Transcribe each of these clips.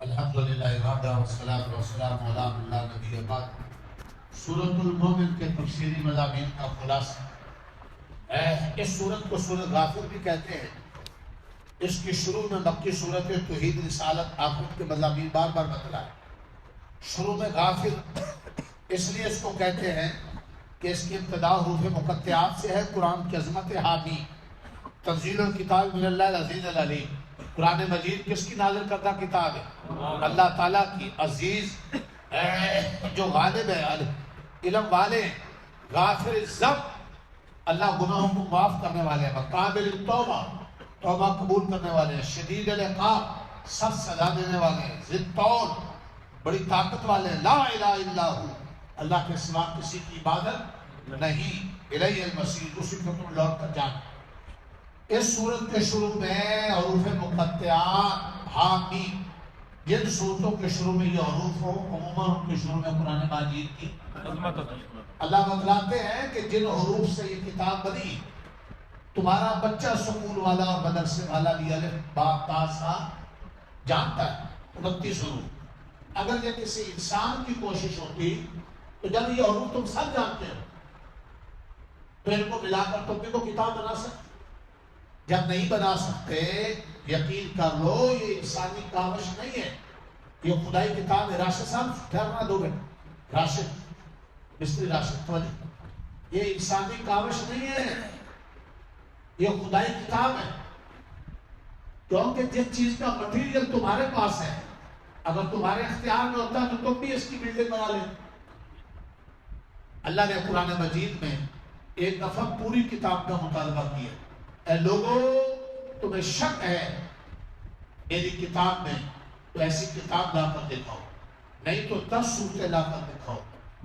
الحمدللہ وحدہ والصلاۃ والسلام علی من لا نبی بعد۔ سورۃ المومن کے تفسیری مضامین کا خلاصہ۔ اس سورت کو سورۃ غافر بھی کہتے ہیں۔ اس کی شروع میں مکی صورت توحید رسالت آخرت کے مضامین بار بار بتلائے۔ شروع میں غافر اس لیے اس کو کہتے ہیں کہ اس کی ابتدا حروف مقطعات سے ہے۔ قرآن کی عظمت حامی، تنزیل الکتاب من اللہ العزیز العلیم۔ قرآن مجید کس کی نازل کردہ کتاب ہے؟ اللہ تعالیٰ کی، عزیز جو غالب ہے، علم والے، غافر الذنب، اللہ گناہوں کو معاف کرنے والے ہیں، قابل التوبہ، توبہ قبول کرنے والے ہیں، شدید العقاب، سخت سزا دینے والے ہیں، ذی الطول، بڑی طاقت والے ہیں، لا الہ الا ہو، اللہ کے سوا کسی کی عبادت نہیں، الیہ المصیر، اسی کو تم لوٹ کر جانا۔ اس سورت کے شروع میں حروف مقطعات حامی، جن صورتوں کے شروع میں یہ حروف ہو، عموماً ان کے شروع میں قرآن مجید کی اللہ بتلاتے ہیں کہ جن حروف سے یہ کتاب بنی، تمہارا بچہ سکول والا اور مدرسے والا بھی الف با تا سا جانتا ہے، 29 حروف۔ اگر یہ کسی انسان کی کوشش ہوتی تو جب یہ حروف تم سب جانتے ہو تو ان کو ملا کر تم بھی کو کتاب بنا سکتے۔ جب نہیں بنا سکتے، یقین کر لو یہ انسانی کاوش نہیں ہے، یہ خدائی کتاب ہے۔ راشد صاحب ٹھہرنا دو منٹ، راشد مستری راشد توجہ، یہ انسانی کاوش نہیں ہے، یہ خدائی کتاب ہے۔ کیونکہ جس چیز کا مٹیریل تمہارے پاس ہے، اگر تمہارے اختیار میں ہوتا تو تم بھی اس کی بلڈنگ بنا لیں۔ اللہ نے قرآن مجید میں ایک دفعہ پوری کتاب کا مطالبہ کیا، اے لوگوں تمہیں شک ہے میری کتاب میں تو ایسی کتاب لا کر دکھاؤ، نہیں تو 10 صورتیں لا کر دکھاؤ،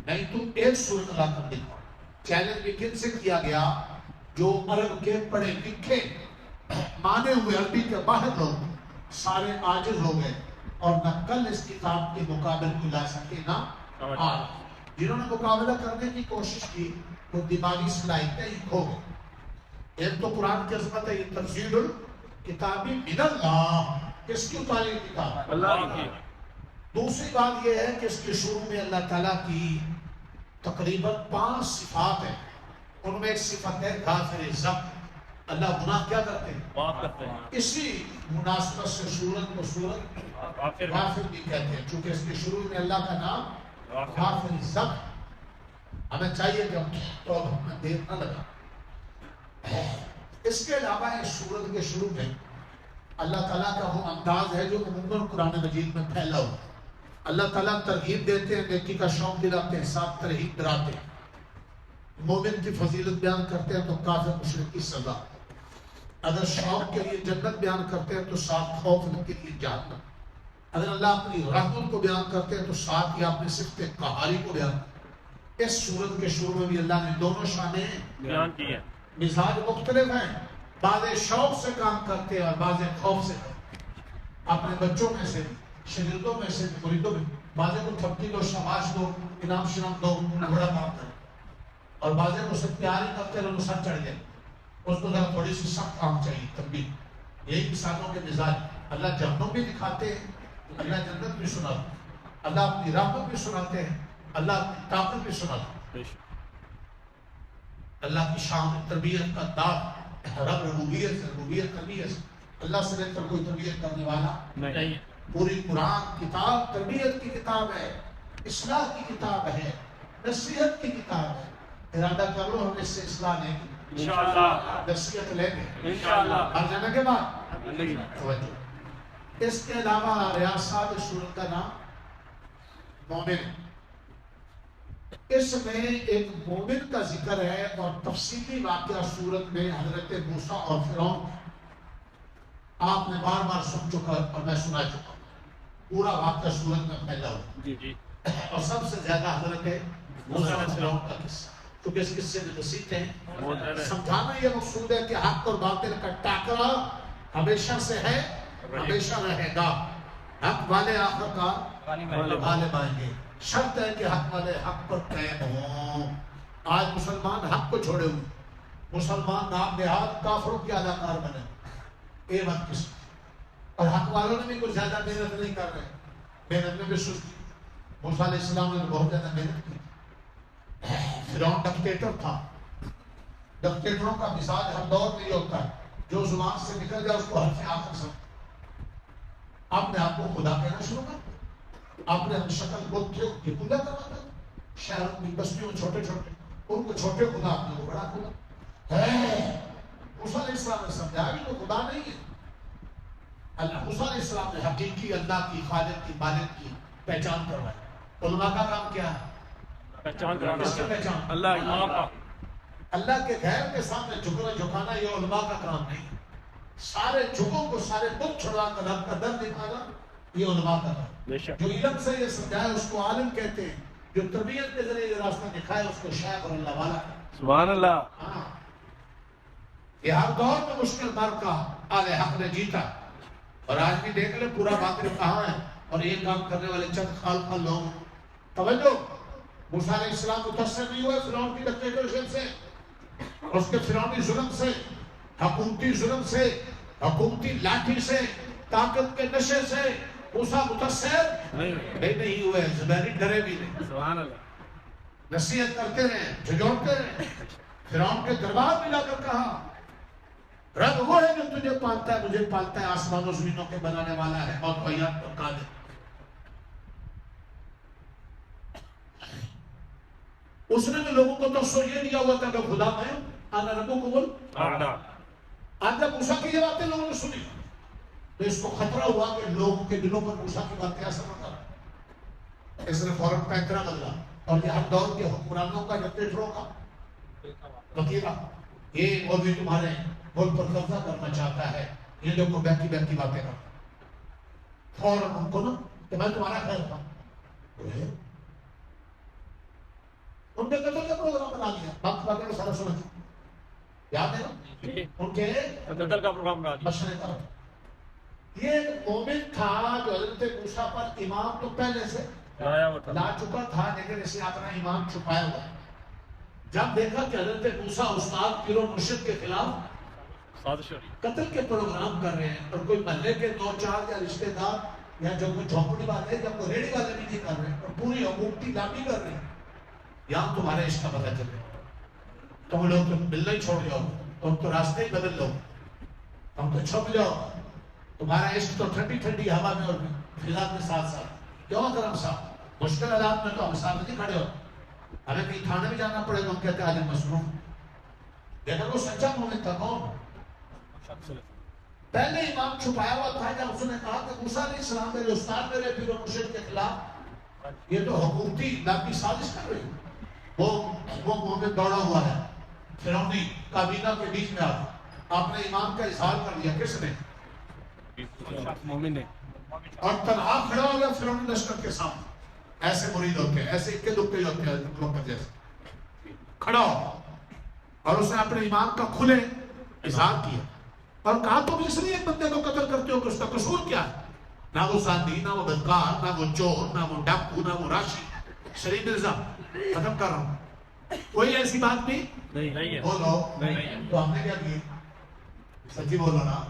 نہیں تو 1 صورت لا کر دکھاؤ۔ چیلنج بھی کن سے کیا گیا؟ جو عرب کے پڑھے لکھے مانے ہوئے عربی کے باہر لوگ سارے عاجز ہو گئے اور نہ کل اس کتاب کے مقابل کو لا سکے نہ آج۔ جنہوں نے مقابلہ کرنے کی کوشش کی وہ دماغی صلاحیتیں ہی کھو گئے۔ ایک تو قرآن کی عظمت ہے، یہ تنزیل الکتاب من اللہ، کس کی اتاری کتاب؟ اللہ کی۔ دوسری بات یہ ہے کہ اس کے شروع میں اللہ تعالیٰ کی تقریباً 5 صفات ہیں۔ ان میں ایک صفت ہے غافر الذنب، اللہ گناہ کیا کرتے ہیں؟ معاف کرتے ہیں۔ اسی مناسبت سے سورت کو سورت غافر بھی کہتے ہیں، چونکہ اس کے شروع میں اللہ کا نام غافر الذنب۔ ہمیں چاہیے کہ ہم توبہ میں دیر نہ لگا۔ اس کے علاوہ اس سورت کے شروع میں اللہ تعالیٰ کا وہ انداز ہے جو عموماً قرآن مجید میں پھیلا ہوا۔ اللہ تعالیٰ ترغیب دیتے ہیں، نیکی کا شوق دلاتے ہیں، ساتھ ترغیب ڈراتے ہیں۔ مومن کی فضیلت بیان کرتے ہیں تو کافر مشرک کی سزا، اگر شوق کے لیے جنت بیان کرتے ہیں تو ساتھ خوف کے لیے جہنم، اگر اللہ اپنی رحمت کو بیان کرتے ہیں تو ساتھ ہی اپنی صفت قہاری کو بیان کرتے ہیں۔ اس سورت کے شروع میں بھی اللہ نے دونوں شانیں بیان کی ہیں۔ مزاج مختلف ہیں، بعض شوق سے کام کرتے ہیں اور بعض خوف سے کرتے ہیں۔ اپنے بچوں میں سے، شاگردوں میں سے، مریدوں میں بعض کو تھپکی دو، شاباش دو، انعام شنام دو، بڑا کام کریں، اور بعض کو سے پیار ہی کرتے رہو، سر چڑھ جائے، اس کو ذرا تھوڑی سی سخت کام چاہیے، تنبیہ۔ یہی انسانوں کے مزاج۔ اللہ جہنم بھی دکھاتے ہیں، اللہ جنت بھی سناتے ہیں، اللہ اپنی رحمت بھی سناتے ہیں، اللہ اپنی طاقت بھی سناتے ہیں۔ اللہ کی شان تربیت کا دار، رب ربوبیت سے، ربوبیت تربیت سے، اللہ سے بہتر کوئی تربیت کرنے والا نہیں۔ پوری قرآن کتاب تربیت کی کتاب ہے، اصلاح کی کتاب ہے، نصیحت کی کتاب ہے۔ ارادہ کر لو ہم اس سے اصلاح لیں گے انشاءاللہ، نصیحت لیں گے انشاءاللہ، ہر جانے کے بعد توجہ۔ اس کے علاوہ ریاست سورت کا نام مومن، اس میں ایک مومن کا ذکر ہے اور تفصیلی واقعہ سورت میں حضرت موسیٰ اور فرعون آپ نے بار بار سن چکا اور میں سنا چکا، پورا واقعہ سورت میں پھیلا ہوا، اور سب سے زیادہ حضرت موسیٰ اور فرعون کا قصہ، کیونکہ اس قصے میں نصیحتیں ہیں۔ سمجھانا یہ مقصود ہے کہ حق اور باطل کا ٹاکرا ہمیشہ سے ہے، ہمیشہ رہے گا۔ حق والے آخر کا غالب آئیں گے، شرط ہے کہ حق والے حق پر قائم ہوں۔ آج مسلمان حق کو چھوڑے ہوئے، مسلمان نام نہاد کافروں کے اداکار بنے، یہ بات کس، اور حق والوں نے بھی کچھ زیادہ محنت نہیں کر رہے، محنت میں بھی سستی. موسیٰ علیہ السلام نے بہت زیادہ محنت کی. فرعون ڈکٹیٹر تھا. ڈکٹیٹروں کا مزاج ہر دور میں یہ ہوتا ہے جو زبان سے نکل جائے اس کو حد سے آخر سمجھ. آپ نے آپ کو خدا کہنا شروع کر. آپ نے ہم شکل بت تھے یہ پوجا کرنا تھا. شہروں میں بستیوں میں چھوٹے چھوٹے ان کو چھوٹے خدا آپ نے کو بڑا خدا ہے. موسیٰ علیہ السلام نے سمجھایا کہ تو خدا نہیں ہے. اللہ موسیٰ علیہ السلام نے حقیقی اللہ کی خالق کی مالک کی پہچان کروائی. علماء کا کام کیا ہے؟ پہچان کرانا. کس کی پہچان؟ اللہ کا. اللہ کے غیر کے سامنے جھکانا یہ علماء کا کام نہیں. سارے جھکوں کو سارے بت چھڑوا کر رب کا در دکھانا یہ علماء کا کام. جو علم سے یہ سمجھائے اس کو عالم کہتے ہیں. جو تربیت کے ذریعے یہ راستہ دکھائے اس کو شیخ اور اللہ والا. سبحان اللہ. ہاں یہ ہر دور میں مشکل مر کا آل حق نے جیتا. اور آج بھی دیکھ لیں پورا مغرب کہاں ہے اور یہ کام کرنے والے چند خالق لوگ. توجہ. موسیٰ علیہ السلام متاثر نہیں ہوئے فرعون کی ڈکٹیٹرشپ سے, اس کے فرعونی ظلم سے, حکومتی ظلم سے, حکومتی لاٹھی سے, طاقت کے نشے سے. موسیٰ متاثر نہیں ہوئے. زبیری ڈرے بھی نہیں. سبحان اللہ. نصیحت کرتے رہے, جھجھوڑتے رہے. فرعون کے دربار میں جا کر کہا رب وہ ہے جو تجھے پالتا ہے مجھے پالتا ہے, آسمان و زمینوں کے بنانے والا ہے, موت و حیات پر قادر. اس نے بھی لوگوں کو تو یہ دیا ہوا تھا کہ خدا میں آنا ربوں کو بول. آج جب موسیٰ کی یہ باتیں لوگوں نے سنی تو اس کو خطرہ ہوا کہ لوگوں کے دلوں پر موسیٰ کی باتیں اثر نہ کریں. اس نے فوراً پیکرا بدلا. اور یہ ہر دور کے حکمرانوں کا ڈکٹیٹروں کا وکیلا یہ وہ بھی تمہارے ملک پر قبضہ کرنا چاہتا ہے. یہ لوگ کو بہتی بہتی باتیں کر فوراً ان کو نا کہ میں تمہارا خیر تھا. ان کے قتل کا پروگرام بنا لیا. وقت باقی کو سارا سمجھ یاد ہے نا ان کے قتل کا پروگرام بنا لیا. مشرق یہ ایک مومن تھا جو حضرت موسیٰ پر ایمان تو پہلے سے لا چکا تھا لیکن اسے اپنا ایمان چھپایا ہوا. جب دیکھا کہ حضرت موسیٰ استاد پیر و مرشد کے خلاف قتل کے پروگرام کر رہے ہیں اور کوئی محلے کے دو چار یا رشتہ دار یا جو کوئی جھونپڑی والے یا کوئی ریڑھی والے بھی نہیں کر رہے اور پوری حکومتی لابی کر رہے ہیں, یہاں تمہارے عشق کا پتہ چلے. تم لوگ تو ملنا ہی چھوڑ جاؤ, تم تو راستے ہی بدل لو, تم تو چھپ جاؤ. تمہارا عشق تو ٹھنڈی ٹھنڈی ہوا میں اور فضا کے ساتھ ساتھ. کیوں کرم صاحب مشکل حالات میں تو ہم ساتھ نہیں کھڑے ہو. ہمیں کہیں تھانے میں جانا پڑے تو ہم کہتے ہیں آج مصروف. لیکن وہ سچا مومن تھا. کون؟ پہلے ایمان چھپایا ہوا تھا. جب اس نے کہا کہ موسیٰ علیہ السلام میرے استاد میرے پیر و مرشد کے خلاف یہ تو حکومتی لاٹھی سازش کر رہی, وہ مومن دوڑا ہوا ہے فرعونی کابینہ کے بیچ میں آپ نے ایمان کا اظہار کر دیا. کس نے؟ مومن نے. اور تنہا کھڑا ہو گیا فرعونی لشکر کے سامنے. ایسے مرید ہوتے ہیں, ایسے اکے دکے ہوتے ہیں لوگ پر جیسے کھڑا ہو اور اس نے اپنے ایمان کا کھلے اظہار کیا اور کہا تم اس لیے ایک بندے کو قتل کرتے ہو کہ اس کا قصور کیا ہے؟ نہ وہ زاندی, نہ وہ بدکار, نہ وہ چور, نہ وہ ڈاکو, نہ وہ راشی. شریف مرزا ختم کر رہا ہوں. کوئی ایسی بات نہیں بولو. تو ہم نے کیا کیا؟ سچی بولو نا.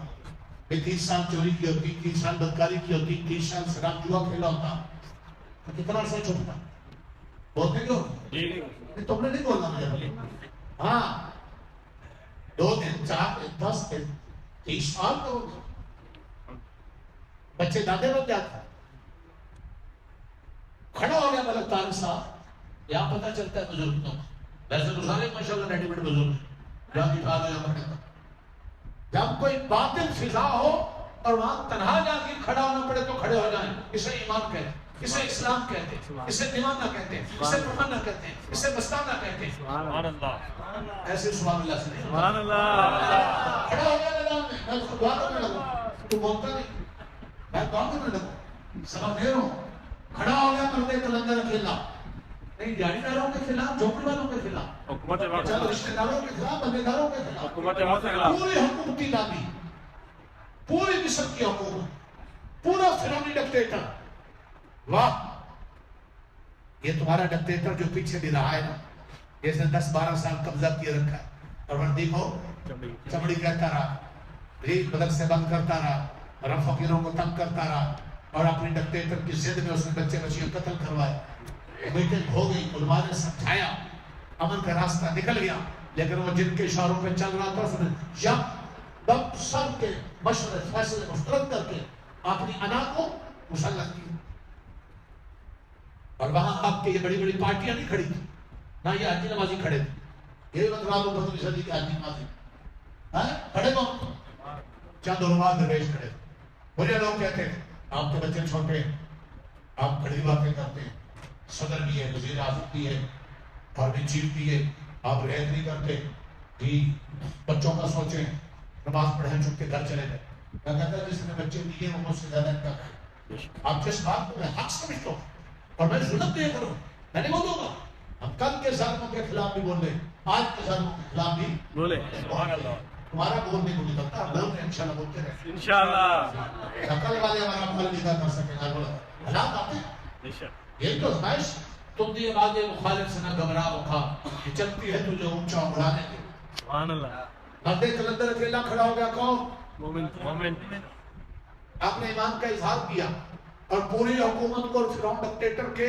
30 سال چوری کی ہوتی, 30 سال بدکاری کی ہوتی, 30 سال شراب جوا کھیلا ہوتا, کتنا عرصہ چھوٹتا. بولتے کیوں؟ تم نے نہیں بولنا مجھے. ہاں 2 دن 4 دن 10 دن 30 سال تو بچے دادے بن جاتے. کھڑا ہو گیا ملک طارق صاحب. یہاں پتہ چلتا ہے بزرگوں کا. ویسے تو سارے ماشاءاللہ ریڈی میڈ بزرگ جان دکھا دیا. جب کوئی باطل فضا ہو اور وہاں تنہا جا کے کھڑا ہونا پڑے تو کھڑے ہو جائیں. اسے ایمان کہتے ہیں, اسے اسلام کہتے ہیں, اسے دیوانہ کہتے ہیں, اسے پرمانہ کہتے ہیں, اسے مستانہ کہتے ہیں. سبحان اللہ. ایسے سبحان اللہ سے نہیں. سبحان اللہ. کھڑا ہو گیا میدان میں, میں اس کو دعا کرنے لگا. تو بولتا نہیں, میں دعا کرنے لگا. سبب دے رہا ہوں. کھڑا ہو گیا مردے کلندر اکیلا. نہیں جاڑی داروں کے خلاف, جھوپڑی والوں کے خلاف, چلو رشتہ داروں کے خلاف, بندے داروں کے خلاف, پوری حکومتی لابی, پوری مصر کی حکومت, پورا فرعونی ڈکٹیٹر. واہ, یہ تمہارا ڈکٹیٹر جو پیچھے بھی رہا ہے نا, جس نے 10-12 سال قبضہ کیے رکھا ہے, اور وردی کو چمڑی کہتا رہا, مدرسے بند کرتا رہا, اور فقیروں کو تنگ کرتا رہا, اور اپنی ڈکٹیٹر کی ضد میں اس نے بچے بچیاں قتل کروائے. میٹنگ ہو گئی, علماء نے سمجھایا, امن کا راستہ نکل گیا, لیکن وہ جن کے اشاروں پہ چل رہا تھا اس نے یک سب کے مشورے فیصلے مسترد کر کے اپنی انا کو مسلط کیا. اور وہاں آپ کے یہ بڑی بڑی پارٹیاں نہیں کھڑی تھی, نہ یہ حاجی نمازی کھڑے تھے. یہ بتلا دو 15ویں صدی کے حاجی نمازی کھڑے کون؟ چند علماء درویش کھڑے. مجھے لوگ کہتے ہیں آپ کے بچے چھوٹے, آپ بڑی باتیں کرتے ہیں, صدر بھی ہے, وزیر اعظم بھی ہے, فارمی چیف بھی ہے, آپ رعایت نہیں کرتے کہ بچوں کا سوچیں, نماز پڑھیں چپ کے گھر چلے جائیں. میں کہتا ہے جس نے بچے دیے وہ مجھ سے زیادہ ان کا ہے. آپ جس بات کو میں حق سمجھتا ہوں اور میں ظلم نہیں کروں, میں نہیں بولوں گا. ہم کل کے ظالموں کے خلاف بھی بول رہے, آج کے ظالموں کے خلاف بھی بولے. تمہارا بول نہیں بولے کرتا, بول رہے انشاءاللہ بولتے رہے انشاءاللہ. عقل والے ہمارا عمل نہیں کر سکے گا. بولا حالات آتے ہیں, یہ تو زمائش. تم دیے بعد مخالف سے نہ گھبرا رکھا کہ چلتی ہے تجھے اونچا اڑانے کی. سبحان اللہ. مرد کلندر اکیلا کھڑا ہو گیا, کون؟ مومن. آپ نے ایمان کا اظہار کیا اور پوری حکومت کو اور فرعون ڈکٹیٹر کے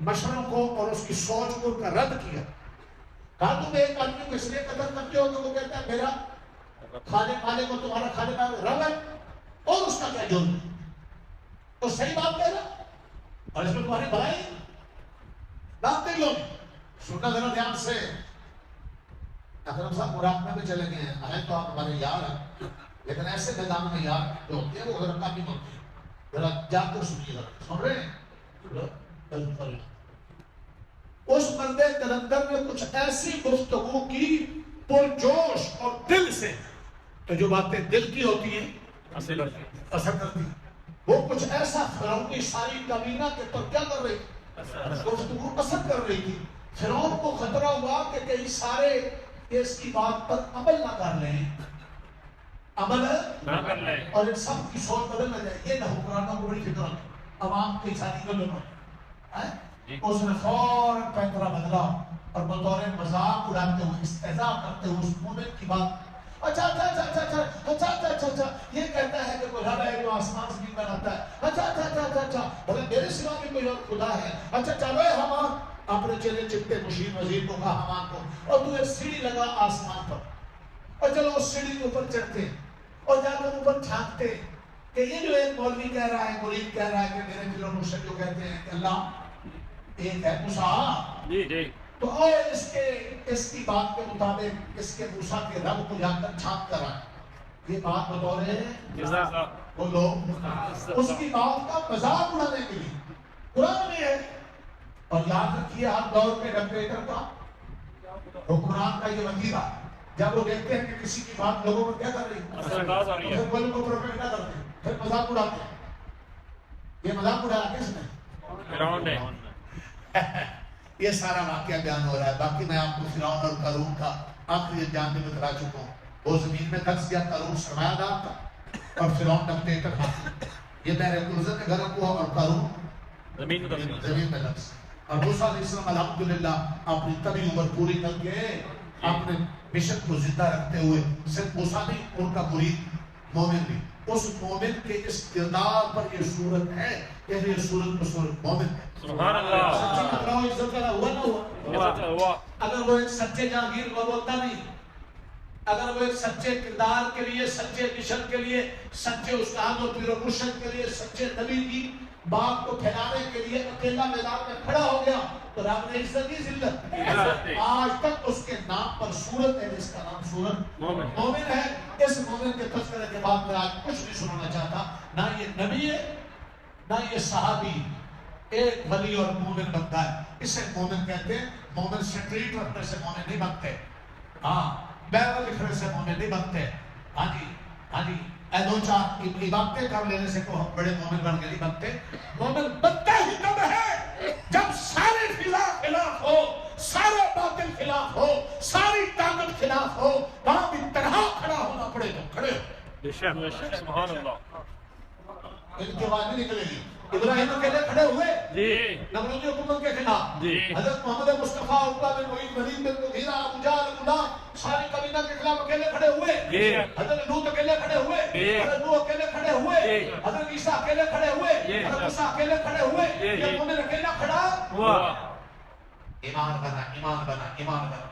مشوروں کو اور اس کی سوچ کو کا رد کیا. کہا تم ایک آدمی کو اس لیے قتل کرتے ہو کہ وہ کہتا ہے میرا خالق کو تمہارا خالق رب ہے, اور اس کا کیا جرم ہے؟ تو صحیح بات کہہ رہا, اور اس میں تمہاری بھلائی بات نہیں. لوگ سننا ذرا دھیان سے. اکرم صاحب مراقبے میں چلے گئے ہیں تو آپ ہمارے یار ہیں, لیکن ایسے میدان میں یار جو ہوتے ہیں وہ ذرا کافی ہوتے ہیں. ذرا جا کر سنیے, ذرا سن رہے ہیں. اس مرد کلندر نے کچھ ایسی گفتگو کی پرجوش اور دل سے, تو جو باتیں دل کی ہوتی ہیں اثر کرتی. وہ کچھ ایسا فرعونی ساری کابینہ کے پر کیا کر رہی تھی, گفتگو پسند کر رہی تھی. فرعون کو خطرہ ہوا کہ کئی سارے اس کی بات پر عمل نہ کر لیں, عمل نہ کر لیں, اور ان سب کی سوچ بدل نہ جائے. یہ نہ حکمرانوں کو بڑی فکر ہے, عوام کی ساری گلوں میں. اس نے فوراً پیکرا بدلا اور بطور مذاق اڑاتے ہوئے, استہزاء کرتے ہوئے اس مومن کی بات, اچھا اچھا اچھا اچھا اچھا اچھا اچھا اچھا اچھا یہ کہتا ہے کہ کوئی رب ہے جو آسمان زمین بناتا ہے. اچھا اچھا اچھا اچھا اچھا بھلے میرے سوا بھی کوئی اور خدا ہے. اچھا چلو حمان, اپنے چلے چپتے مشیر وزیر کو کہا حمان کو, اور تو ایک سیڑھی لگا آسمان پر, اور چلو اس سیڑھی کے اوپر چڑھتے اور جا کر اوپر چھانکتے کہ یہ جو ایک مولوی کہہ رہا ہے, مرید کہہ رہا ہے کہ میرے دل و مرشد جو کہتے ہیں کہ اللہ ایک ہے موسیٰ, تو اور اس کی بات کے مطابق اس کے موسیٰ کے رب کو جا کر چھانک کر آئے. یہ بات بطور ہے وہ لوگ اس کی بات کا مذاق اڑانے کے لیے قرآن میں ہے. اور یاد رکھیے ہر دور کے ڈکٹیٹر کا, حکمران کا یہ وظیفہ, جب وہ دیکھتے ہیں کہ کسی کی بات لوگوں کو کیا کر رہی ہے, پھر بولوں کو پروپیگنڈا کرتے ہیں, پھر مذاق اڑاتے ہیں. یہ مذاق اڑایا کس نے؟ فرعون نے. یہ سارا واقعہ بیان ہو رہا ہے. باقی میں آپ کو فرعون اور قارون کا آخری انجام بھی بتلا چکا ہوں. وہ زمین میں دھنس گیا, قارون سرمایہ دار تھا اور فرعون ڈکٹیٹر تھا. یہ بحر الکرزہ میں غرق ہوا اور قارون زمین میں دھنس. اور موسیٰ علیہ السلام الحمدللہ اپنی طبی عمر پوری کر کے اپنے مشن کو زندہ رکھتے ہوئے, صرف موسیٰ نہیں ان کا مرید مومن بھی, اس مومن کے اس کردار پر یہ صورت ہے کہ یہ صورت کو صورت مومن ہے. سبحان اللہ. سچی بتراؤ عزت والا ہوا نہ ہوا. اگر وہ ایک سچے جاگیر کو بولتا نہیں, اگر وہ ایک سچے کردار کے لیے, سچے مشن کے لیے, سچے استاد و پیر و مرشد کے لیے, سچے نبی کی بات کو پھیلانے کے لیے اکیلا میدان میں کھڑا ہو گیا, تو رب نے عزت دی ذلت. آج تک اس کے نام پر سورت ہے جس کا نام سورت مومن ہے. اس مومن کے تذکرے کے بعد میں آج کچھ نہیں سنانا چاہتا. نہ یہ نبی ہے نہ یہ صحابی, ایک ولی اور مومن بنتا ہے. اسے مومن کہتے ہیں. مومن سٹریٹ رکھنے سے مومن نہیں بنتے, ہاں بیرہ لکھنے سے مومن نہیں بنتے. ہاں جی ہاں جی دو چار عبادتیں کر لینے سے تو بڑے مومن بن کے نہیں بنتے. مومن بنتا ہی تب ہے جب سارے خلاف ہو, سارے باطل خلاف ہو, ساری طاقت خلاف ہو, وہاں بھی تنہا کھڑا ہونا پڑے تو کھڑے ہو. سبحان اللہ. ان کی آواز نہیں نکلے گی. ابراہیم اکیلے کھڑے ہوئے جی نمرودی حکومت کے خلاف، جی حضرت محمد مصطفیٰ عقبہ بن ولید ولید بن مغیرہ ابو جہل غلام ساری قبیلہ کے خلاف اکیلے کھڑے ہوئے، جی حضرت لوط اکیلے کھڑے ہوئے، جی حضرت نوح اکیلے کھڑے ہوئے، جی حضرت عیسیٰ اکیلے کھڑے ہوئے، جی حضرت موسیٰ اکیلے کھڑے ہوئے، جی یہ مومن اکیلا کھڑا واہ ایمان بنا ایمان بنا ایمان بنا۔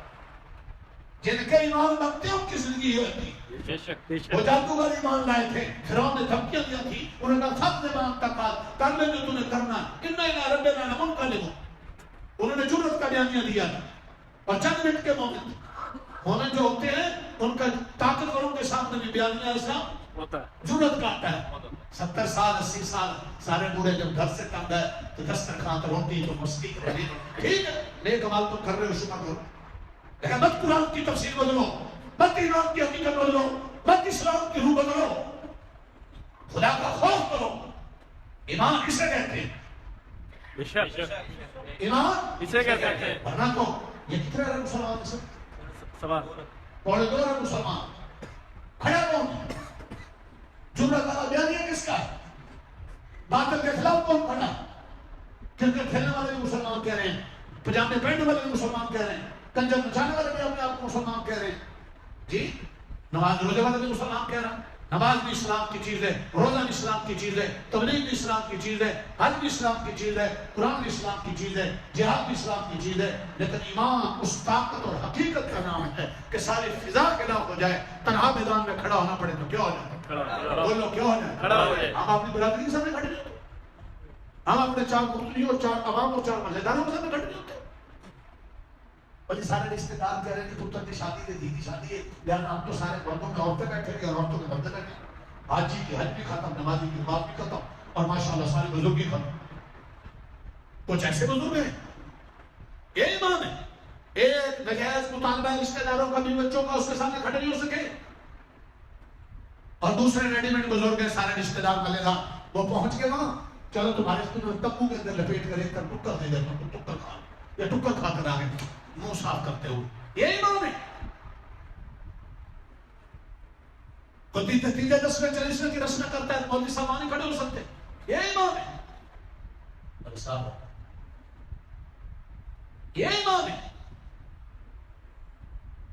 جن کے ایمان بنتے ہیں ان کی زندگی یہ ہوتی ہے۔ بے شک بے وہ شک جادوگر ایمان لائے تھے، فرعون نے دھمکیاں دیا تھی، انہوں نے کہا سب نے مانتا کر لے جو تمہیں کرنا، اننا ربنا لمنقلبون، انہوں نے جرأت کا بیانیہ دیا تھا۔ اور چند منٹ کے مومن جو ہوتے ہیں ان کا طاقتوروں کے سامنے بھی بیانیہ ایسا ہوتا ہے جرأت کا آتا ہے۔ 70 سال 80 سال سارے بوڑھے جب گھر سے تنگ ہے تو دسترخوان تو روٹی تو مستی رہی، ٹھیک ہے نیک عمل تو کر رہے ہو شکر کرو، لیکن مت قرآن کی تفسیر بدلو، مت ایمان کی حقیقت بدلو، مت اسلام کی روح بدلو، خدا کا خوف کرو۔ ایمان کسے کہتے ہیں؟ بے شک ایمان اسے کہتے ہیں ورنہ تو یہ کتنے رہے مسلمان سے سوال پوڑے دو رہے مسلمان کھڑا کون ہے؟ جملہ کا بیانیہ کس کا ہے؟ باطل کے خلاف کون کھڑا؟ کرکٹ کھیلنے والے بھی مسلمان کہہ رہے ہیں، پجامے پہننے والے بھی مسلمان کہہ رہے ہیں، کنجر نچانے والے بھی اپنے آپ کو مسلمان کہہ رہے ہیں، جی نماز روزے والے بھی مسلمان کہہ رہے ہیں۔ نماز بھی اسلام کی چیز ہے، روزہ بھی اسلام کی چیز ہے، تبلیغ بھی اسلام کی چیز ہے، حج بھی اسلام کی چیز ہے، قرآن بھی اسلام کی چیز ہے، جہاد بھی اسلام کی چیز ہے، لیکن ایمان اس طاقت اور حقیقت کا نام ہے کہ ساری فضا کے خلاف ہو جائے، تنہا میدان میں کھڑا ہونا پڑے تو کیا ہو جائے؟ بولو کیا ہو جائے؟ کھڑا ہو جائے۔ ہم اپنی برادری کے سامنے کھڑے نہیں ہوتے، ہم اپنے 4 مختلف اور 4 عوام اور 4 محلے داروں کے سامنے کھڑے نہیں ہوتے۔ اور یہ سارے رشتے دار کہہ رہے ہیں کہ پتر کی شادی ہے، دی کی شادی ہے، لہٰذا ہم تو سارے مردوں میں عورتیں بیٹھے گی اور عورتوں کے مرد بیٹھے گی، حاجی کی حج بھی ختم، نمازی کی نماز بھی ختم، اور ماشاءاللہ ساری بزرگی ختم۔ کچھ ایسے بزرگ ہیں، یہ ایمان ہے۔ ایک نجائز مطالبہ رشتے داروں کا بھی بچوں کا اس کے سامنے کھڑے نہیں ہو سکے، اور دوسرے ریڈی میڈ بزرگ ہیں سارے رشتے دار ملے گا، وہ پہنچ کے وہاں چلو تمہارے تبو کے اندر لپیٹ کر ایک کر ٹکر دے دیتا ہوں، ٹکر کھا یا ٹکر کھا کر آگے منہ صاف کرتے ہوئے، یہ ایمان ہے۔ کوئی 30 40 کی رسمیں کرتا ہے، مولوی صاحب نہیں کھڑے ہو سکتے، یہ ایمان ہے۔ ارے صاحب یہ ایمان ہے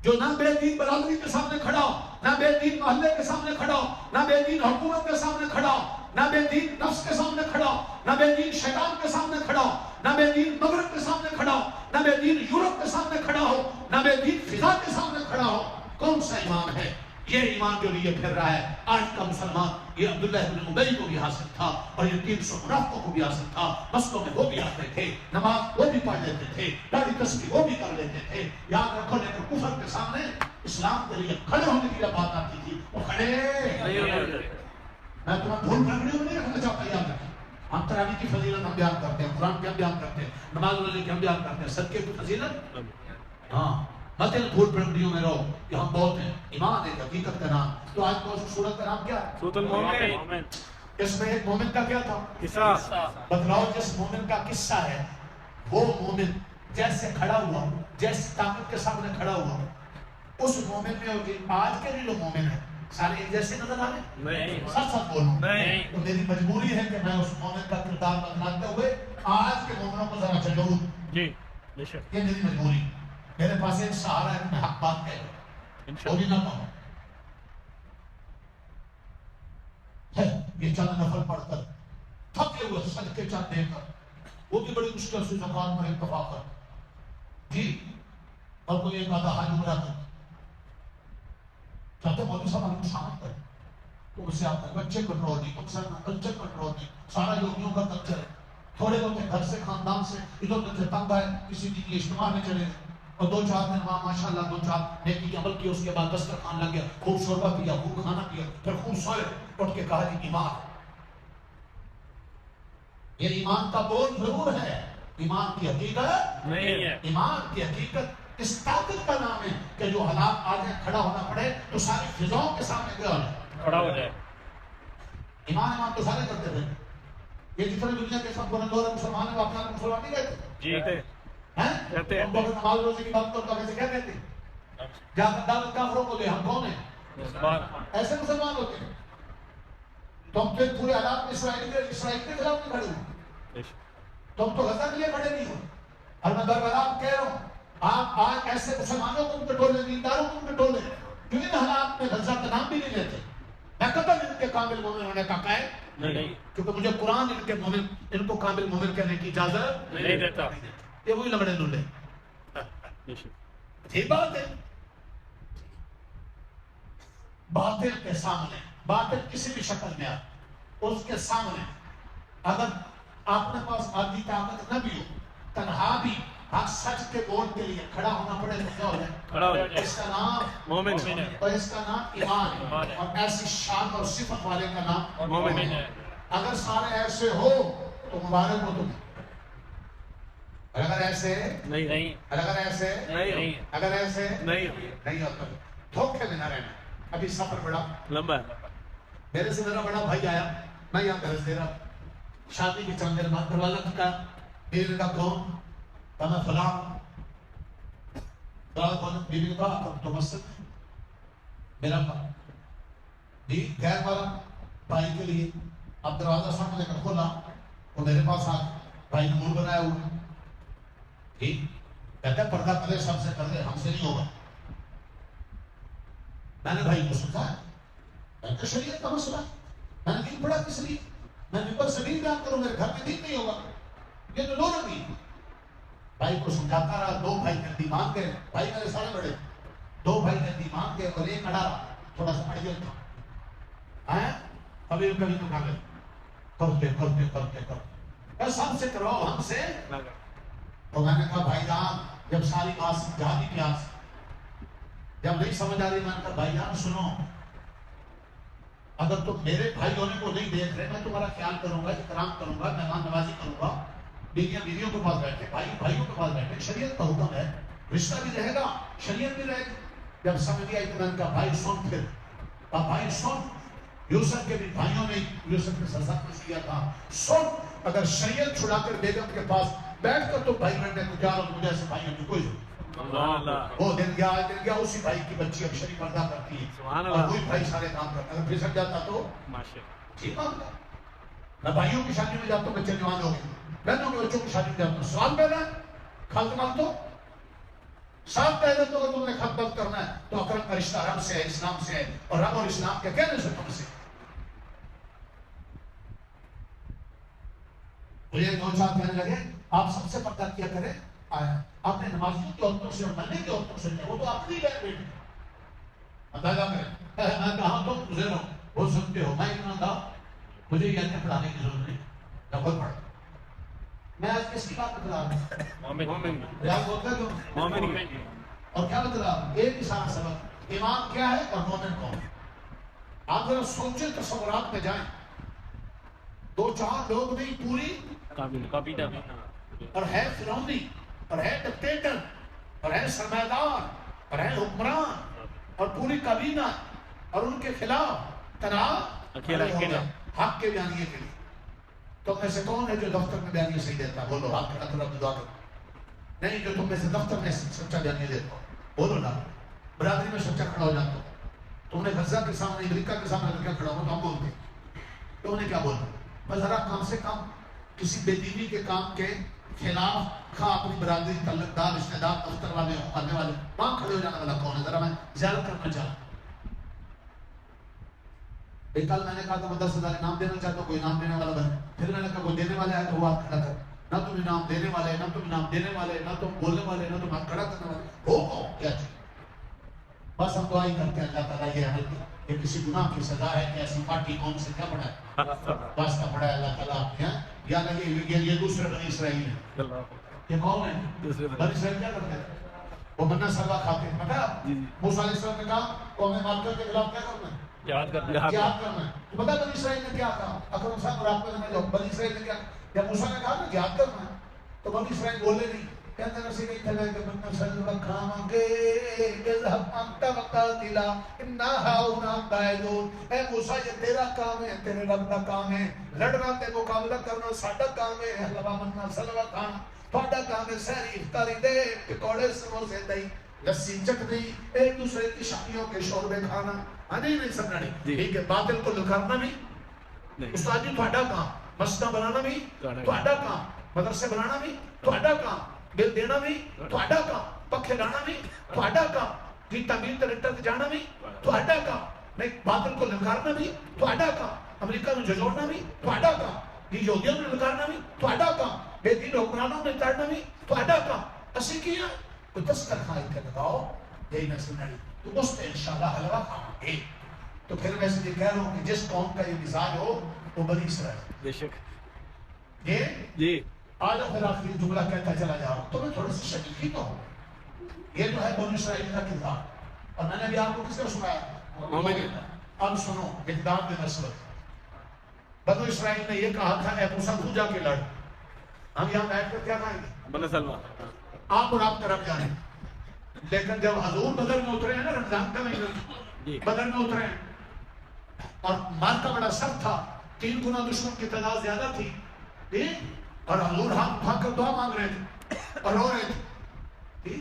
جو نہ بے دین برادری کے سامنے کھڑا ہو، نہ بے دین محلے کے سامنے کھڑا ہو، نہ بے دین حکومت کے سامنے کھڑا ہو، نہ بے دین نفس کے سامنے کھڑا ہو، نہ بے دین شیطان کے سامنے کھڑا ہو، نہ بے دین مغرب کے سامنے کھڑا ہو، نہ بے دین یورپ کے سامنے کھڑا ہو، نہ بے دین فضا کے سامنے کھڑا ہو۔ کون سا ایمان ہے؟ یہ ایمان جو لیے پھر رہا ہے آج کا مسلمان، یہ عبداللہ بن ابی کو بھی حاصل تھا، اور یہ 300 منافقوں کو بھی حاصل تھا۔ مسجدوں میں وہ بھی آتے تھے، نماز وہ بھی پڑھ لیتے تھے، داڑھی تسبیح وہ بھی کر لیتے تھے، یاد رکھو، لیکن کفر کے سامنے اسلام کے لیے کھڑے ہونے کی جب بات آتی تھی وہ کھڑے نہیں ہوتے۔ میں تمہیں بھول پکڑی نہیں رکھنا چاہتا، یاد رکھیں ہم تراویح کی فضیلت ہم بیان کرتے ہیں، قرآن کی ہم بیان کرتے ہیں، نماز روزے کی ہم بیان کرتے ہیں، صدقے کی فضیلت ہاں مت ان دھول پھڑکڑیوں میں رہو کہ ہم بہت ہیں۔ ایمان ایک حقیقت کا نام۔ تو آج کو سورت کا نام کیا ہے؟ سورۃ المومن۔ اس میں ایک مومن کا کیا تھا؟ قصہ۔ بتلاؤ جس مومن کا قصہ ہے وہ مومن جیسے کھڑا ہوا، جیسے طاقت کے سامنے کھڑا ہوا، اس مومن میں ہوگی آج کے لیے جو مومن ہے سارے ایک جیسے نظر آ رہے ہیں؟ سچ سچ بولوں تو میری مجبوری ہے کہ میں اس مومن کا کردار بدلاتے ہوئے آج کے مومنوں کو ذرا چلوں، جی بے شک، یہ میری مجبوری۔ میرے پاس ایک سہارا ہے کہ میں حق بات کہہ رہا وہ بھی نہ کہوں، یہ چند نفل پڑھ کر تھکے ہوئے صدقے چند دے کر، وہ بھی بڑی مشکل سے زکات میں اتفاق کر جی، اور کوئی ایک آدھا حج عمرہ کر چاہتے مولوی صاحب ہم شامل کریں تو اسے آپ کو بچے کنٹرول نہیں، کلچر کنٹرول نہیں، سارا یوگیوں کا کلچر ہے۔ تھوڑے ہوتے گھر سے خاندان سے ادھر ادھر سے تنگ آئے کسی دن کے اجتماع میں چلے اور 2-4 دن وہاں ماشاءاللہ 2-4 نیکی کی عمل کی، اس کے بعد دسترخوان لگ گیا، خوب شوربہ پیا، خوب کھانا پیا، پھر خوب سوئے، اٹھ کے کہا جی ایمان، یہ ایمان کا بول ضرور ہے، ایمان کی حقیقت نہیں ہے۔ ایمان کی حقیقت اس طاقت کا نام ہے کہ جو حالات آ جائیں کھڑا ہونا پڑے تو ساری فضاؤں کے سامنے کیا ہو جائے، کھڑا ہو جائے۔ ایمان تو سارے کرتے تھے، یہ جتنے دنیا کے سب بلندور مسلمان ہیں وہ اپنا مسلمان نہیں کہتے جی کہتے ہیں، نماز روزے کی بات کرتا کیسے کیا کہتے ہیں؟ جا کر دعوت کافروں کو دے، ہم کون ہیں؟ ایسے مسلمان ہوتے ہیں۔ تم تو پورے حالات میں اسرائیل کے خلاف نہیں کھڑے ہو. بے شک تم تو غزہ کے لیے کھڑے نہیں ہو. اور میں بربراب کہہ رہا ہوں آپ آج ایسے مسلمانوں کو کنٹرول لیں, دینداروں کو کنٹرول لیں جو ان حالات میں غزہ کا نام بھی نہیں لیتے. میں قطعاً ان کے کامل مومن ہونے کا قائل نہیں کیونکہ مجھے قرآن ان کو کامل مومن کہنے کی اجازت نہیں دیتا. یہ وہی لگڑے لولے. بے شک یہ بات ہے. باطل کے سامنے, باطل کسی بھی شکل میں آپ اس کے سامنے اگر آپ نے پاس آدھی طاقت نہ بھی ہو, تنہا بھی حق سچ کے ووٹ کے لیے کھڑا ہونا پڑے تو کیا ہو جائے؟ کھڑا ہو جائے. اس کا نام مومن ہے. اور اس کا نام ایمان ہے, اور ایسی شان اور صفت والے کا نام مومن ہے. اگر سارے ایسے ہو تو مبارک ہو تمہیں. اگر ایسے نہیں اگر ایسے نہیں اگر ایسے نہیں ہوتا دھوکے میں نہ رہنا. ابھی سفر بڑا لمبا ہے. میرے سے میرا بڑا بھائی آیا, میں یہاں درس دے رہا, شادی کی چند دیر بعد دروازہ کا بیوی کا کون کہ میں فلاں بیوی نے کہا تم تو مسجد میں میرا جی غیر والا بھائی کے لیے. اب دروازہ سامنے کر کھولا وہ میرے پاس آ, بھائی نے منہ بنایا ہوا ٹھیک کہتے ہیں پردہ کرے سب سے کر دے, ہم سے نہیں ہوگا. میں نے بھائی کو سمجھایا, میں نے شریعت کا مسئلہ, میں نے دین پڑھا کس لیے, میں ممبر سے دین بیان کروں, میرے گھر میں دین نہیں ہوگا, یہ تو لوگ نہیں. بھائی کو سمجھاتا رہا, دو بھائی گندی مان گئے, بھائی میرے سارے بڑے, دو بھائی گندی مان گئے اور ایک اڑا تھوڑا سا اڑیل تھا. ابھی کبھی تو کھا گئے کرتے سب سے کرو ہم سے. تو میں نے کہا بھائی جان جب ساری بات سمجھا دی پیاس, جب نہیں سمجھ آ رہی میں نے کہا بھائی جان سنو, اگر تم میرے بھائی ہونے کو نہیں دیکھ رہے, میں تمہارا خیال کروں گا, احترام کروں گا, مہمان نوازی کروں گا. بیویاں بیویوں کے پاس بیٹھے, بھائی بھائیوں کے پاس بیٹھے, شریعت کا حکم ہے, رشتہ بھی رہے گا, شریعت بھی رہے گی. جب سمجھ آئی تو میں نے کہا بھائی سن, پھر بھائی سن, یوسف کے بھی بھائیوں نے یوسف کے سزا میں کیا تھا, سن اگر شریعت چھڑا کر بیگم کے پاس بیٹھ کر تو بھائی بہن کو جا رہا, مجھے ایسے بھائیوں کی کوئی وہ دن گیا اسی بھائی کی بچی اب شریف پردہ کرتی ہے اور وہی بھائی سارے کام کرتا ہے. اگر پھسل جاتا تو ٹھیک بات ہے. میں بھائیوں کی شادی میں جاتا ہوں, بچے جوان ہو گئے, بہنوں کے بچوں کی شادی میں جاتا ہوں, سوال پیدا ہے خلط مل تو ساتھ پہلے تو اگر تم نے خط بند کرنا ہے تو اکرم کا رشتہ رب سے ہے, اسلام سے ہے, اور رب اور اسلام کے کہنے سے تم سے. مجھے دو چار کہنے لگے آپ سب سے پردہ کیا کریں, آپ نے نمازیوں کی عورتوں سے اور ملنے کی عورتوں سے, وہ تو اپنی بہن بیٹی اندازہ کریں. میں کہاں تم گزر ہو, وہ سنتے ہو, میں اتنا تھا مجھے یہ نہیں پڑھانے کی ضرورت نہیں, ڈبل پڑھ. میں آج کس کی بات بتلا رہا ہوں, اور کیا بتلا رہا ہوں, ایک ہی سارا سبق, ایمان کیا ہے اور مومن کون. آپ ذرا سوچیں, تصورات میں جائیں, دو چار لوگ نہیں پوری اور ہے فرعونی اور ہے ڈکٹیٹر اور ہے سرمایہدار اور ہے حکمران اور پوری کابینہ اور ان کے خلاف تنہا حق کے بیانیے کے لیے. تم میں سے کون ہے جو دفتر میں بیانیے صحیح دیتا ہے؟ بولو. آپ کا طرف دعا کرو. نہیں جو تم میں سے دفتر میں سچا بیانیے دیتا ہو, بولو نا. برادری میں سچا کھڑا ہو جاتا ہو. تم نے غزہ کے سامنے, امریکہ کے سامنے کیا کھڑا ہو تو ہم بولتے تو انہیں کیا بولنا. بس ذرا کم سے کم کسی بے دینی کے کام کے خلاف خواہ اپنی برادری تعلق دار رشتہ دار دفتر والے آنے والے وہاں کھڑے ہو جانے والا کون ہے؟ ذرا میں زیارت کرنا چاہتا. ایک کل میں نے کہا تھا 10,000 انعام دینا چاہتا ہوں, کوئی انعام دینے والا بنے. پھر میں نے کہا کوئی دینے والا ہے تو وہ ہاتھ کھڑا کر. نہ تم انعام دینے والے, نہ تم انعام دینے والے, نہ تم بولنے والے, نہ تم ہاتھ کھڑا کرنے والے ہو کیا چیز. بس ہم دعائی کرتے ہیں اللہ تعالیٰ یہ عمل کہ کسی گناہ کی سزا ہے کہ ایسی پارٹی کون سے کیا پڑا ہے, واسطہ پڑا ہے اللہ تعالیٰ آپ کے یہاں. یا یہ دوسرے بنی اسرائیل ہیں. یہ کون ہے بنی اسرائیل؟ کیا کرتے ہیں وہ منا سلوا کھاتے ہیں. پتا موسیٰ علیہ السلام نے کہا قوم مالکہ کے خلاف کیا کرنا ہے؟ جہاد کرنا ہے. تو پتا بنی اسرائیل نے کیا کہا؟ اکرم صاحب رات میں جاؤ, بنی اسرائیل نے کیا, جب موسیٰ نے کہا نا جہاد کرنا ہے تو بنی اسرائیل بولے نہیں. کہتے ہیں رسی نہیں تھلے کہ من سلوا کھاما کے اذهب انت وقاتلا انا ہاؤنا قائدون. اے موسیٰ یہ تیرا کام ہے, تیرے رب کا کام ہے, لڑنا تے مقابلہ کرنا ساڈا کام ہے. حلوا منا سلوا کھانا تھوڑا کام ہے. سحری افطاری دے, پکوڑے سموسے دہی لسی چٹنی, ایک دوسرے کی شادیوں کے شوربے کھانا. نہیں سمجھا نہیں ٹھیک ہے. باطل کو لکھارنا بھی نہیں۔ استاد جی تھوڑا کام مسجد بنانا بھی تھوڑا کام، مدرسے بنانا بھی تھوڑا کام، بل دینا بھی تھوڑا کام، پکھے لانا بھی تھوڑا کام، جی تعمیر تے رٹر تے جانا بھی تھوڑا کام، نہیں باطل کو للکارنا بھی تھوڑا کام، امریکہ میں جھجوڑنا بھی تھوڑا کام، جی یہودیوں میں للکارنا بھی تھوڑا کام، بے دین حکمرانوں میں تاڑنا بھی تھوڑا کام۔ اسی کیا کوئی دستر خائی کے لگاؤ یہی نسل نہیں تو اس پہ انشاءاللہ حلوہ کھاؤں گے۔ تو پھر میں سے یہ کہہ رہا ہوں کہ جس قوم کا یہ مزاج ہو وہ بنی اسرائیل۔ بے شک یہ جی آج پھر آخری جملہ کہتا چلا جا رہا ہوں تو میں تھوڑا سی شکیل تو ہوں، یہ تو ہے بنی اسرائیل کا کردار، اور میں نے بھی آپ کو کس طرح سنایا؟ اب سنو مقداد بن اسود، بنو اسرائیل نے یہ کہا تھا اے موسیٰ تو جا کے لڑ، ہم یہاں بیٹھ کر کیا کہیں گے؟ بن سلمہ آپ اور آپ طرف جائیں، لیکن جب حضور بدر میں اترے ہیں نا رمضان کا مہینہ بدر میں اترے ہیں اور مال کا بڑا سخت تھا، 3 گنا دشمن کی تعداد زیادہ تھی اور حضور ہاتھ اٹھا کر دعا مانگ رہے تھے اور رو رہے تھے۔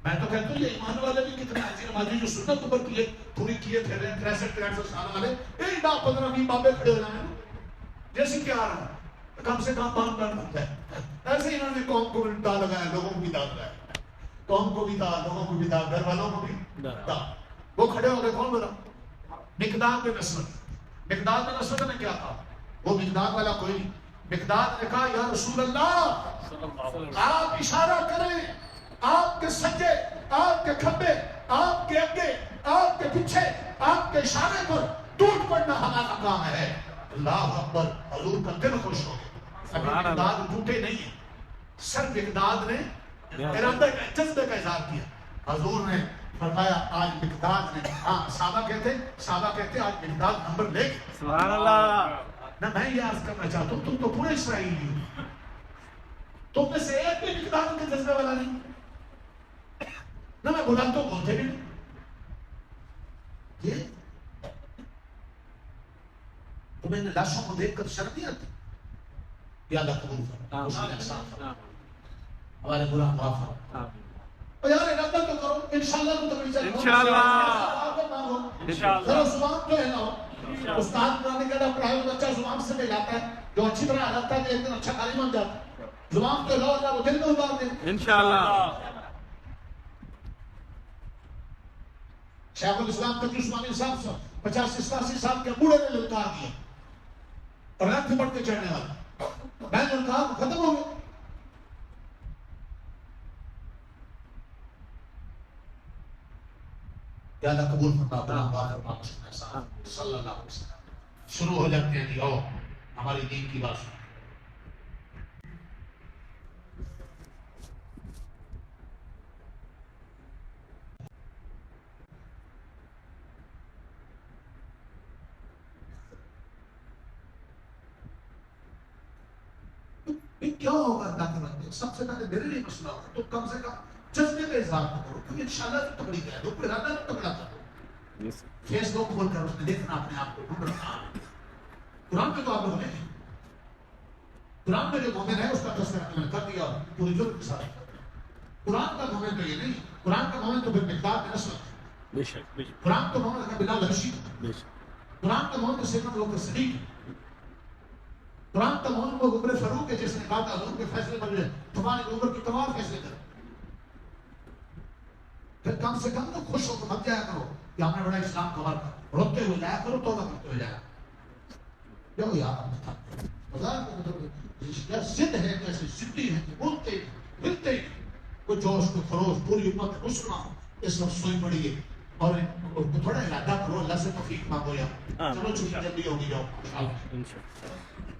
میں تو کہتا ہوں یہ ایمان والے بھی کتنے عجیب نمازی جو سنت پر کیے پوری کیے پھر رہے 63 سال والے 15-20 بابے کھڑے ہو جائیں جیسے کیا آ رہا ہے، کم سے کم 5 منٹ بنتا ہے۔ ایسے ہی انہوں نے قوم کو بھی دا لگایا، لوگوں کو بھی دا لگایا، قوم کو بھی دا، لوگوں کو بھی دا، گھر والوں کو بھی دا۔ وہ کھڑے ہو گئے، کون بنا؟ مقداد بن اسود۔ مقداد بن اسود نے کیا کہا؟ وہ مقداد والا کوئی نہیں، مقداد نے کہا یا رسول اللہ آپ اشارہ کریں، آپ کے سجے، آپ کے کھمبے، آپ کے آگے، آپ کے پیچھے، آپ کے اشارے پر ٹوٹ پڑنا ہمارا کام ہے۔ اللہ اکبر، حضور کا دل خوش ہو گیا۔ ابھی مقداد ٹوٹے نہیں ہیں، صرف مقداد نے ارادہ کا جذبے کا اظہار کیا۔ حضور نے فرمایا آج مقداد نے، ہاں صحابہ کہتے آج مقداد نمبر لے گئے۔ سبحان اللہ۔ نہ میں یہ عرض کرنا چاہتا ہوں تم تو پورے اسرائیلی ہو، تم میں سے ایک بھی مقداد کے جذبے والا نہیں، نہ میں بولا تو بولتے بھی نہیں۔ یہ تمہیں لاشوں کو دیکھ کر شرم نہیں آتی؟ یا اللہ قبول کرو، اس نے احسان فرمایا، ہمارے گناہ معاف فرمایا۔ اور یار ارادہ تو کرو، انشاءاللہ تو تکلیف چلے، انشاءاللہ ذرا زبان تو ہے نا، استاد قرآن کہتا پڑھائی بچہ زبان سے ملاتا ہے، جو اچھی طرح عادت ہے کہ ایک دن اچھا قاری بن جاتا ہے، زبان تو اللہ اللہ وہ دل میں اتار دے انشاءاللہ۔ شیخ الاسلام تقی عثمانی صاحب 85-87 سال کے بوڑھے نے للکار دیا اور رنگ پڑھ کے چڑھنے والا، میں نے للکار ختم ہو گیا۔ یا اللہ قبول فرما، صلی اللہ علیہ وسلم۔ شروع ہو جاتے ہیں جی، آؤ ہماری دین کی بات سنو۔ کیا ہوگا اللہ کے بندے؟ سب سے پہلے میرے لیے مسئلہ ہوگا تو کم سے کم جذبے کا اظہار نہ کرو، کیونکہ انشاءاللہ تو تکڑی گیا، تو کوئی ارادہ تو تکڑا کرو۔ فیس بک کھول کر اس نے دیکھنا اپنے آپ کو ڈھونڈ رہا۔ قرآن میں تو آپ لوگوں نے قرآن میں جو مومن ہے اس کا تذکرہ میں نے کر دیا پوری جرم کے ساتھ۔ قرآن کا مومن تو یہ نہیں، قرآن کا مومن تو پھر مقداد بن اسود، بے شک بے شک قرآن کا مومن ہے بلال حبشی، بے شک قرآن کا مومن تو سیدنا ابوبکر صدیق، قرآن کا مومن وہ عمر فاروق ہے جس نے کہا تھا حضور کے فیصلے بدلے، تمہاری عمر کی تمام فیصلے کرو۔ پھر کم سے کم تو خوش ہو تو مت جایا کرو کہ ہم نے بڑا اسلام کور کر، روتے ہوئے جایا کرو، توبہ کرتے ہوئے جایا کرو۔ یار بازار کا مطلب ضد ہے، کیسے ضدی ہے کہ بولتے ملتے کوئی جوش کو خروش، پوری امت مسلمان اس وقت سوئی پڑی ہے اور تھوڑا ارادہ کرو، اللہ سے توفیق مانگو، یا چلو چھٹی جلدی ہوگی، جاؤ انشاءاللہ۔